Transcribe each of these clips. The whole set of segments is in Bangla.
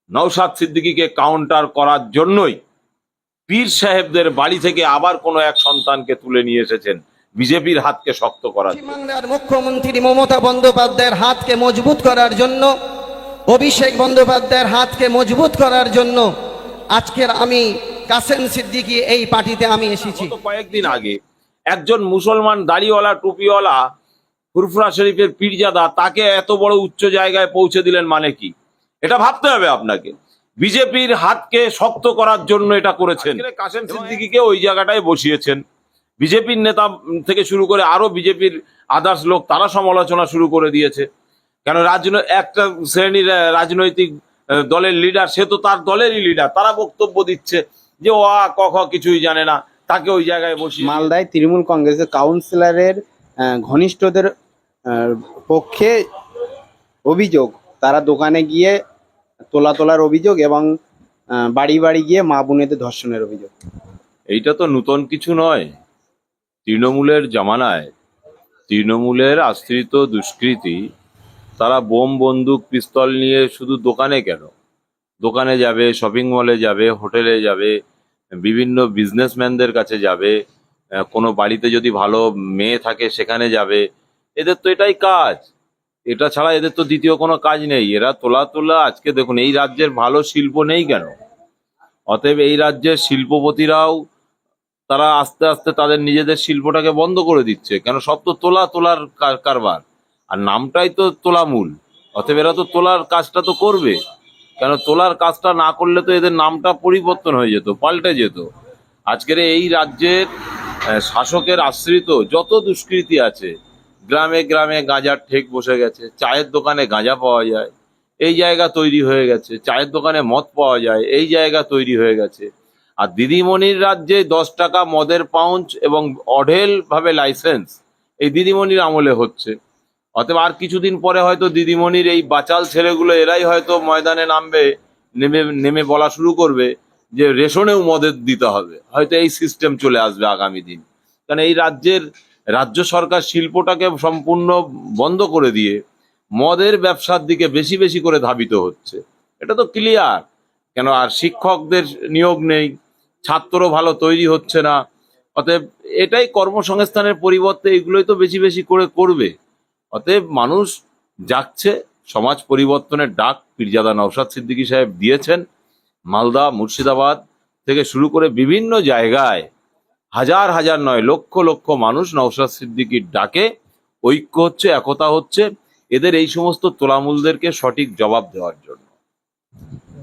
নওশাদ সিদ্দিকীকে কাউন্টার করার জন্যই পীর সাহেবদের বাড়ি থেকে আবার কোনো এক সন্তানকে তুলে নিয়ে এসেছেন বিজেপির হাতকে শক্ত করার জন্য। বাংলার মুখ্যমন্ত্রী মমতা বন্দ্যোপাধ্যায়ের হাতকে মজবুত করার জন্য, অভিষেক বন্দ্যোপাধ্যায়ের হাতকে মজবুত করার জন্য আজকের আমি কাসেম সিদ্দিকী এই পার্টিতে আমি এসেছি। কয়েকদিন আগে একজন মুসলমান দাড়িওয়ালা টুপিওয়ালা ফুরফুরা শরীফের পীরজাদা তাকে এত বড় উচ্চ জায়গায় পৌঁছে দিলেন, মানে কি? এটা ভাবতে হবে আপনাকে। বিজেপির হাতকে শক্ত করার জন্য এটা করেছেন। কাসেম সিদ্দিকীকে ওই জায়গাটায় বসিয়েছেন। বিজেপির নেতা থেকে শুরু করে আরো বিজেপির আদার্স লোক তারা সমালোচনা শুরু করে দিয়েছে। কেন একটা শ্রেণীর রাজনৈতিক দলের লিডার, সে তো তার দলেরই লিডার, তারা বক্তব্য দিচ্ছে যে ও ক খ কিছুই জানে না, তাকে ওই জায়গায় বসিয়ে। মালদায় তৃণমূল কংগ্রেসের কাউন্সিলরের ঘনিষ্ঠদের পক্ষে অভিযোগ, তারা দোকানে গিয়ে তোলার অভিযোগ এবং বাড়ি বাড়ি গিয়ে মা বোনেদের ধর্ষণের অভিযোগ। এইটা তো নতুন কিছু নয়। তৃণমূলের জামানায় তৃণমূলের আশ্রিত দুষ্কৃতী তারা বোম বন্দুক পিস্তল নিয়ে শুধু দোকানে কেন, দোকানে যাবে, শপিং মলে যাবে, হোটেলে যাবে, বিভিন্ন বিজনেসম্যানদের কাছে যাবে, কোনো বাড়িতে যদি ভালো মেয়ে থাকে সেখানে যাবে। এদের তো এটাই কাজ। এটা ছাড়া এদের তো দ্বিতীয় কোনো কাজ নেই। এরা তোলা আজকে দেখুন এই রাজ্যের ভালো শিল্প নেই কেন? অতএব এই রাজ্যের শিল্পপতিরাও তারা আস্তে আস্তে তাদের নিজেদের শিল্পটাকে বন্ধ করে দিচ্ছে। কেন? সব তো তোলার কারবার, আর নামটাই তো তোলামূল। অতএব এরা তো তোলার কাজটা তো করবে। কেন? তোলার কাজটা না করলে তো এদের নামটা পরিবর্তন হয়ে যেত, পাল্টে যেত। আজকের এই রাজ্যের শাসকের আশ্রিত যত দুষ্কৃতী আছে, গ্রামে গ্রামে গাঁজার ঠেক বসে গেছে। চায়ের দোকানে গাঁজা পাওয়া যায়, এই জায়গা তৈরি হয়ে গেছে। চায়ের দোকানে মদ পাওয়া যায়, এই জায়গা তৈরি হয়ে গেছে। আর দিদিমণির রাজ্যে 10 টাকা মদের পাউঞ্চ এবং অঢেল ভাবে লাইসেন্স এই দিদিমণির আমলে হচ্ছে। অতএব আর কিছুদিন পরে হয়তো দিদিমণির এই বাচাল ছেলেগুলো এরাই হয়তো ময়দানে নামবে, নেমে বলা শুরু করবে যে রেশনেও মদের দিতে হবে। হয়তো এই সিস্টেম চলে আসবে আগামী দিন। কারণ এই রাজ্য সরকার শিল্পটাকে সম্পূর্ণ বন্ধ করে দিয়ে মদের ব্যবসার দিকে বেশি বেশি করে ধাবিত হচ্ছে। এটা তো ক্লিয়ার। কেন? আর শিক্ষকদের নিয়োগ নেই, ছাত্রও ভালো তৈরি হচ্ছে না। অতএব এটাই কর্মসংস্থানের পরিবর্তে এগুলোই তো বেশি বেশি করে করবে। অতএব মানুষ যাচ্ছে, সমাজ পরিবর্তনের ডাক পীরজাদা নওশাদ সিদ্দিকী সাহেব দিয়েছেন। মালদা, মুর্শিদাবাদ থেকে শুরু করে বিভিন্ন জায়গায় হাজার হাজার নয়, লক্ষ লক্ষ মানুষ নওশাদ সিদ্দিকীর ডাকে ঐক্য হচ্ছে, একতা হচ্ছে এদের এই সমস্ত তোলামূলদেরকে সঠিক জবাব দেওয়ার জন্য।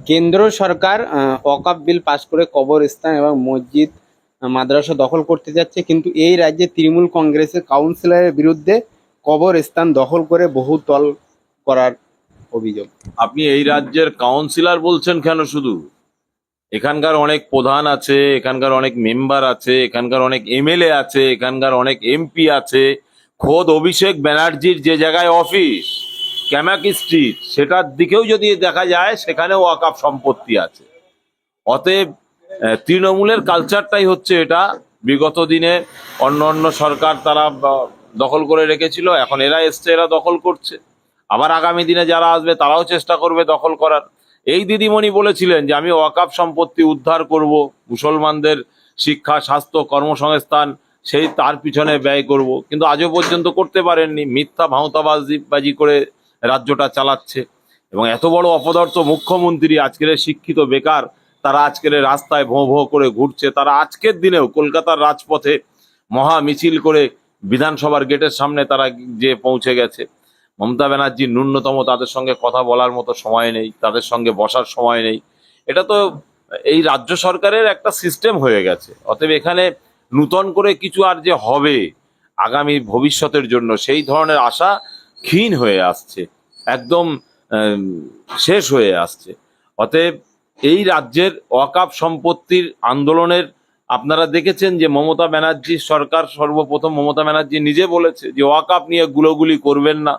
কেন্দ্র সরকার ওয়াকফ বিল পাশ করে কবরস্থান এবং মসজিদ মাদ্রাসা দখল করতে যাচ্ছে, কিন্তু এই রাজ্যে তৃণমূল কংগ্রেসের কাউন্সিলরের বিরুদ্ধে কবরস্থান দখল করে বহুতল করার অভিযোগ। আপনি এই রাজ্যের কাউন্সিলর বলছেন কেন? শুধু এখানকার অনেক প্রধান আছে, এখানকার অনেক মেম্বার আছে, এখানকার অনেক এমএলএ আছে, এখানকার অনেক এমপি আছে। খোদ অভিষেক ব্যানার্জির যে জায়গায় অফিস ক্যামাকি স্ট্রিট, সেটার দিকেও যদি দেখা যায় সেখানেও ওয়াকফ সম্পত্তি আছে। অতএব তৃণমূলের কালচারটাই হচ্ছে এটা। বিগত দিনে অন্য অন্য সরকার তারা দখল করে রেখেছিল, এখন এরা এসছে, এরা দখল করছে। আবার আগামী দিনে যারা আসবে তারাও চেষ্টা করবে দখল করার। এই দিদিমণি বলেছিলেন যে আমি ওয়াকফ সম্পত্তি উদ্ধার করব, মুসলমানদের শিক্ষা, স্বাস্থ্য, কর্মসংস্থান সেই তার পিছনে ব্যয় করব, কিন্তু আজও পর্যন্ত করতে পারেননি। মিথ্যা ভাঁওতাবাজি করে রাজ্যটা চালাচ্ছে। এবং এত বড় অপদার্থ মুখ্যমন্ত্রী, আজকের শিক্ষিত বেকার তারা আজকের রাস্তায় ভোঁ ভোঁ করে ঘুরছে। তারা আজকের দিনেও কলকাতার রাজপথে মহা মিছিল করে বিধানসভার গেটের সামনে তারা যে পৌঁছে গেছে। মমতা ব্যানার্জির ন্যূনতম তাদের সঙ্গে কথা বলার মতো সময় নেই, তাদের সঙ্গে বসার সময় নেই। এটা তো এই রাজ্য সরকারের একটা সিস্টেম হয়ে গেছে। অতএব এখানে নূতন করে কিছু আর যে হবে আগামী ভবিষ্যতের জন্য, সেই ধরনের আশা ক্ষীণ হয়ে আসছে, একদম শেষ হয়ে আসছে। অতএব এই রাজ্যের ওয়াকফ সম্পত্তির আন্দোলনের আপনারা দেখেছেন যে মমতা ব্যানার্জির সরকার, সর্বপ্রথম মমতা ব্যানার্জি নিজে বলেছে যে ওয়াকফ নিয়ে গুলোগুলি করবেন না।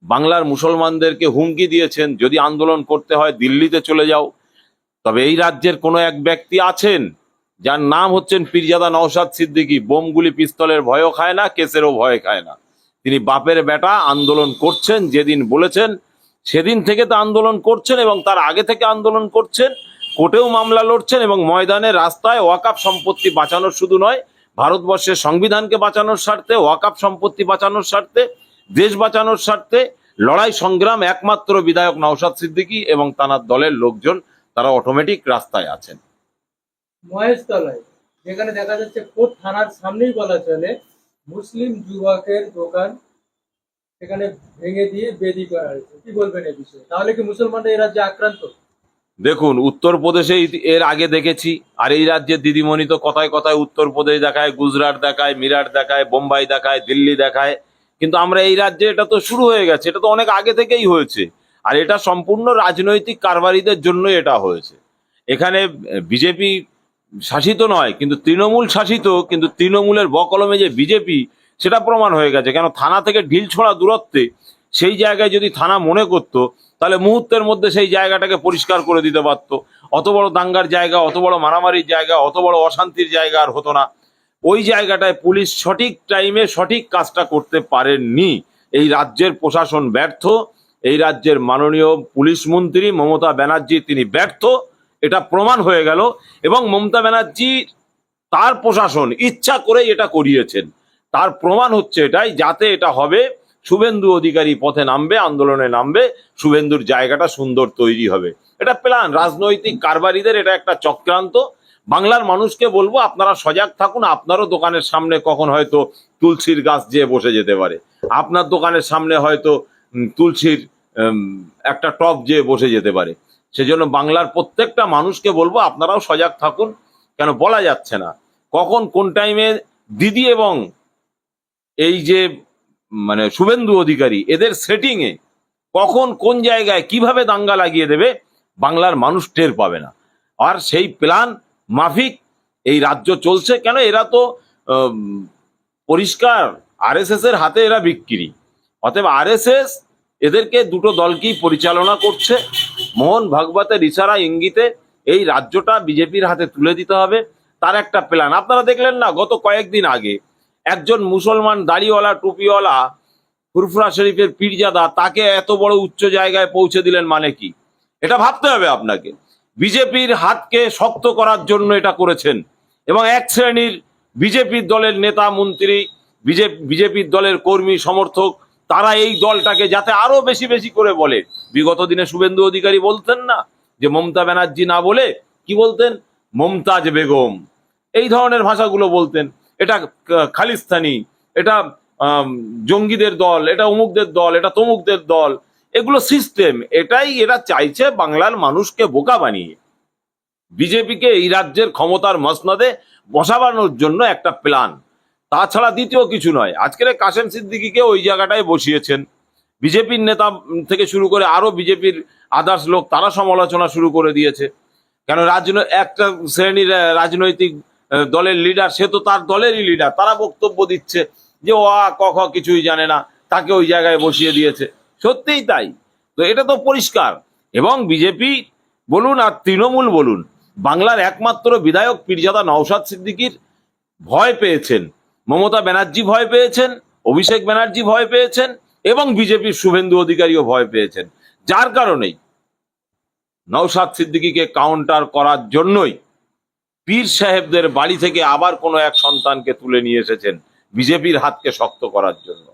বাংলার মুসলমানদেরকে হুমকি দিয়েছেন, যদি আন্দোলন করতে হয় দিল্লিতে চলে যাও। তবে এই রাজ্যের কোনো এক ব্যক্তি আছেন যার নাম হচ্ছেন পীরজাদা নওশাদ সিদ্দিকী। বোমগুলি পিস্তলের ভয়ও খায় না, কেসেরও ভয় খায় না। তিনি বাপের বেটা, আন্দোলন করছেন। যেদিন বলেছেন সেদিন থেকে তো আন্দোলন করছেন এবং তার আগে থেকে আন্দোলন করছেন, কোর্টেও মামলা লড়ছেন এবং ময়দানে রাস্তায় ওয়াকফ সম্পত্তি বাঁচানোর শুধু নয়, ভারতবর্ষের সংবিধানকে বাঁচানোর স্বার্থে, ওয়াকফ সম্পত্তি বাঁচানোর স্বার্থে, দেশ বাঁচানোর স্বার্থে লড়াই সংগ্রাম একমাত্র বিধায়ক নওশাদ সিদ্দিকী এবং তার দলের লোকজন তারা অটোমেটিক রাস্তায় আছেন। মহেশতলায় যেখানে দেখা যাচ্ছে কোর্ট থানার সামনেই বলা চলে মুসলিম যুবকের দোকান সেখানে ভেঙে দিয়ে বেদি করা হয়েছে, কি বলবেন এই বিষয়ে? তাহলে কি মুসলমানরা এই রাজ্যে আক্রান্ত? দেখুন, উত্তরপ্রদেশে এর আগে দেখেছি, আর এই রাজ্যের দিদিমণি তো কথায় কথায় উত্তরপ্রদেশ দেখায়, গুজরাট দেখায়, মিরাট দেখায়, বোম্বাই দেখায়, দিল্লি দেখায়, কিন্তু আমরা এই রাজ্যে এটা তো শুরু হয়ে গেছে, এটা তো অনেক আগে থেকেই হয়েছে। আর এটা সম্পূর্ণ রাজনৈতিক কারবারিদের জন্য এটা হয়েছে। এখানে বিজেপি শাসিত নয়, কিন্তু তৃণমূল শাসিত, কিন্তু তৃণমূলের বকলমে যে বিজেপি সেটা প্রমাণ হয়ে গেছে। কেন, থানা থেকে ঢিল ছোঁড়া দূরত্বে সেই জায়গায় যদি থানা মনে করতো তাহলে মুহূর্তের মধ্যে সেই জায়গাটাকে পরিষ্কার করে দিতে পারত। অত বড় দাঙ্গার জায়গা, অত বড় মারামারির জায়গা, অত বড় অশান্তির জায়গা আর হতো না। ওই জায়গাটায় পুলিশ সঠিক টাইমে সঠিক কাজটা করতে পারেননি। এই রাজ্যের প্রশাসন ব্যর্থ, এই রাজ্যের মাননীয় পুলিশ মন্ত্রী মমতা ব্যানার্জি তিনি ব্যর্থ, এটা প্রমাণ হয়ে গেল। এবং মমতা ব্যানার্জি তার প্রশাসন ইচ্ছা করে এটা করিয়েছেন, তার প্রমাণ হচ্ছে এটাই, যাতে এটা হবে শুভেন্দু অধিকারী পথে নামবে, আন্দোলনে নামবে, শুভেন্দুর জায়গাটা সুন্দর তৈরি হবে। এটা প্ল্যান, রাজনৈতিক কারবারিদের এটা একটা চক্রান্ত। বাংলার মানুষকে বলবো, আপনারা সজাগ থাকুন। আপনারও দোকানের সামনে কখন হয়তো তুলসীর গাছ যেয়ে বসে যেতে পারে, আপনার দোকানের সামনে হয়তো তুলসীর একটা টব যেয়ে বসে যেতে পারে। সেজন্য বাংলার প্রত্যেকটা মানুষকে বলবো, আপনারাও সজাগ থাকুন। কেন, বলা যাচ্ছে না কখন কোন টাইমে দিদি এবং এই যে মানে শুভেন্দু অধিকারী এদের সেটিং এ কখন কোন জায়গায় কিভাবে দাঙ্গা লাগিয়ে দেবে বাংলার মানুষ টের পাবে না। আর সেই প্ল্যান মাফিক এই রাজ্য চলছে। কেন, এরা তো পরিষ্কার আরএসএস এর হাতে এরা বিক্রি। অতএব আরএসএস এদেরকে দুটো দলকেই পরিচালনা করছে। মোহন ভাগবতের ইশারা ইঙ্গিতে এই রাজ্যটা বিজেপির হাতে তুলে দিতে হবে, তার একটা প্ল্যান। আপনারা দেখলেন না, গত কয়েকদিন আগে একজন মুসলমান দাড়িওয়ালা টুপিওয়ালা ফুরফুরা শরীফের পীরজাদা, তাকে এত বড় উচ্চ জায়গায় পৌঁছে দিলেন, মানে কি? এটা ভাবতে হবে আপনাকে। বিজেপির হাতকে শক্ত করার জন্য এটা করেছেন এবং এক শ্রেণীর বিজেপির দলের নেতা মন্ত্রী, বিজেপির দলের কর্মী সমর্থক, তারা এই দলটাকে যাতে আরো বেশি বেশি করে বলে। বিগত দিনে শুভেন্দু অধিকারী বলতেন না যে মমতা ব্যানার্জি না বলে কি বলতেন, মমতাজ বেগম, এই ধরনের ভাষাগুলো বলতেন। এটা খালিস্তানি, এটা জঙ্গিদের দল, এটা অমুকদের দল, এটা তমুকদের দল, এগুলো সিস্টেম। এটাই এরা চাইছে বাংলার মানুষকে বোকা বানিয়ে বিজেপিকে এই রাজ্যের ক্ষমতার মসনদে বসাবানোর জন্য একটা প্ল্যান, তাছাড়া দ্বিতীয় কিছু নয়। আজকের কাসেম সিদ্দিকীকে ওই জায়গাটায় বসিয়েছেন, বিজেপির নেতা থেকে শুরু করে আরো বিজেপির আদার্স লোক তারা সমালোচনা শুরু করে দিয়েছে। কেন, একটা শ্রেণীর রাজনৈতিক দলের লিডার, সে তো তার দলেরই লিডার, তারা বক্তব্য দিচ্ছে যে ও ক খ কিছুই জানে না, তাকে ওই জায়গায় বসিয়ে দিয়েছে। সত্যিই তাই তো, এটা তো পরিষ্কার। এবং বিজেপি বলুন আর তৃণমূল বলুন, বাংলার একমাত্র বিধায়ক পীরজাদা নওশাদ সিদ্দিকীর ভয় পেয়েছেন, মমতা ব্যানার্জি ভয় পেয়েছেন, অভিষেক ব্যানার্জি ভয় পেয়েছেন এবং বিজেপির শুভেন্দু অধিকারীও ভয় পেয়েছেন। যার কারণেই নওশাদ সিদ্দিকীকে কাউন্টার করার জন্যই পীর সাহেবদের বাড়ি থেকে আবার কোনো এক সন্তানকে তুলে নিয়ে এসেছেন বিজেপির হাতকে শক্ত করার জন্য।